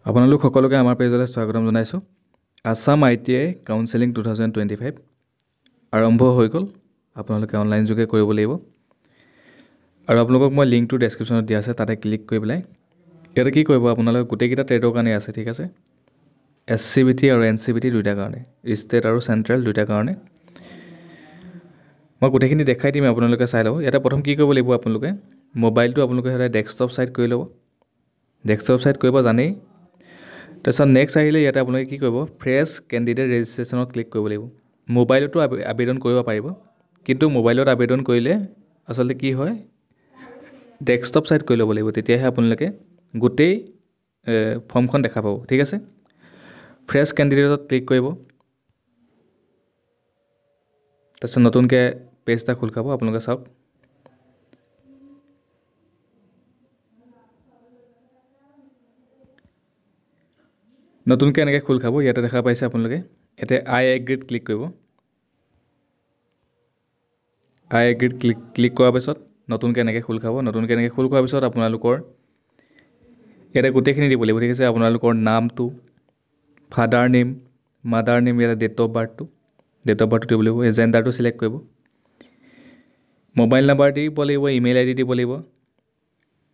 আপোনালোক সকলোকে আমাৰ পেজলৈ স্বাগতম জনাইছোঁ। আছাম ITI কাউন্সেলিং 2025 আৰম্ভ হৈ গ'ল। আপোনালোকে অনলাইন যোগে কৰিব লাগিব আৰু আপোনালোকক মই লিংকটো ডেছক্ৰিপশ্যনত দিয়া আছে, তাতে ক্লিক কৰি পেলাই ইয়াতে কি কৰিব, আপোনালোকে গোটেইকেইটা ট্ৰেডৰ কাৰণে আছে, ঠিক আছে। SCBT আৰু NCBT দুইটাৰ কাৰণে, ষ্টেট আৰু চেণ্ট্ৰেল দুইটাৰ কাৰণে মই গোটেইখিনি দেখাই দিম, আপোনালোকে চাই ল'ব। ইয়াতে প্ৰথম কি কৰিব লাগিব, আপোনালোকে মোবাইলটো আপোনালোকে সদায় ডেস্কটপ ছাইড কৰি ল'ব। ডেস্কটপ ছাইড কৰিব জানেই। তাৰপিছত নেক্সট আহিলে ইয়াতে আপোনালোকে কি কৰিব, ফ্ৰেছ কেণ্ডিডেট ৰেজিষ্ট্ৰেশ্যনত ক্লিক কৰিব লাগিব। মোবাইলতো আবেদন কৰিব পাৰিব, কিন্তু মোবাইলত আবেদন কৰিলে আচলতে কি হয়, ডেস্কটপ ছাইড কৰি ল'ব লাগিব, তেতিয়াহে আপোনালোকে গোটেই ফৰ্মখন দেখা পাব, ঠিক আছে। ফ্ৰেছ কেণ্ডিডেটত ক্লিক কৰিব। তাৰপিছত নতুনকৈ পেজ এটা খোল খাব, আপোনালোকে চাওক। নতুনকৈ এনেকৈ খোল খাব। ইয়াতে দেখা পাইছে আপোনালোকে, ইয়াতে আই এগ্ৰীত ক্লিক কৰিব। আই এগ্ৰীত ক্লিক কৰাৰ পিছত নতুনকৈ এনেকৈ খোল খাব। নতুনকৈ এনেকৈ খোল খোৱাৰ পিছত আপোনালোকৰ ইয়াতে গোটেইখিনি দিব লাগিব, ঠিক আছে। আপোনালোকৰ নামটো, ফাদাৰ নেম, মাদাৰ নেম, ইয়াতে ডেট অফ বাৰ্থটো দিব লাগিব। জেণ্ডাৰটো চিলেক্ট কৰিব। মোবাইল নাম্বাৰ দিব লাগিব, ইমেইল ID দিব লাগিব।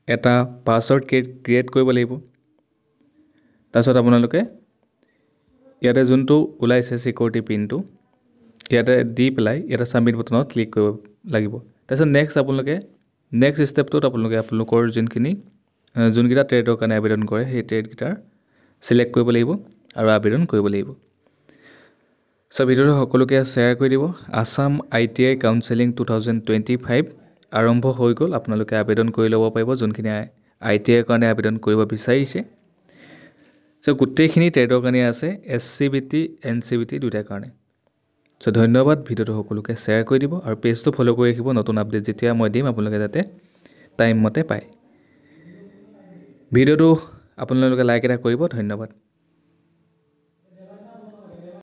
এটা পাছৱৰ্ড ক্ৰিয়েট কৰিব লাগিব। তাৰপিছত আপোনালোকে ইয়াতে যোনটো ওলাইছে চিকিউৰিটি পিনটো ইয়াতে দি পেলাই ইয়াতে ছাবমিট বটনত ক্লিক কৰিব লাগিব। তাৰপিছত নেক্সট ষ্টেপটোত আপোনালোকৰ যোনকেইটা ট্ৰেডৰ কাৰণে আবেদন কৰে সেই ট্ৰেডকেইটাৰ চিলেক্ট কৰিব লাগিব আৰু আবেদন কৰিব লাগিব। চ' ভিডিঅ'টো সকলোকে শ্বেয়াৰ কৰি দিব। আছাম ITI কাউন্সেলিং 2025 আৰম্ভ হৈ গ'ল। আপোনালোকে আবেদন কৰি ল'ব পাৰিব, যোনখিনি ITIৰ কাৰণে আবেদন কৰিব বিচাৰিছে। চ' গোটেইখিনি ট্ৰেডৰ কাৰণে আছে, SCBT NCBT দুইটাৰ কাৰণে। চ' ধন্যবাদ। ভিডিঅ'টো সকলোকে শ্বেয়াৰ কৰি দিব আৰু পেজটো ফ'ল' কৰি ৰাখিব। নতুন আপডেট যেতিয়া মই দিম আপোনালোকে যাতে টাইম মতে পায়। ভিডিঅ'টো আপোনালোকে লাইক এটা কৰিব। ধন্যবাদ।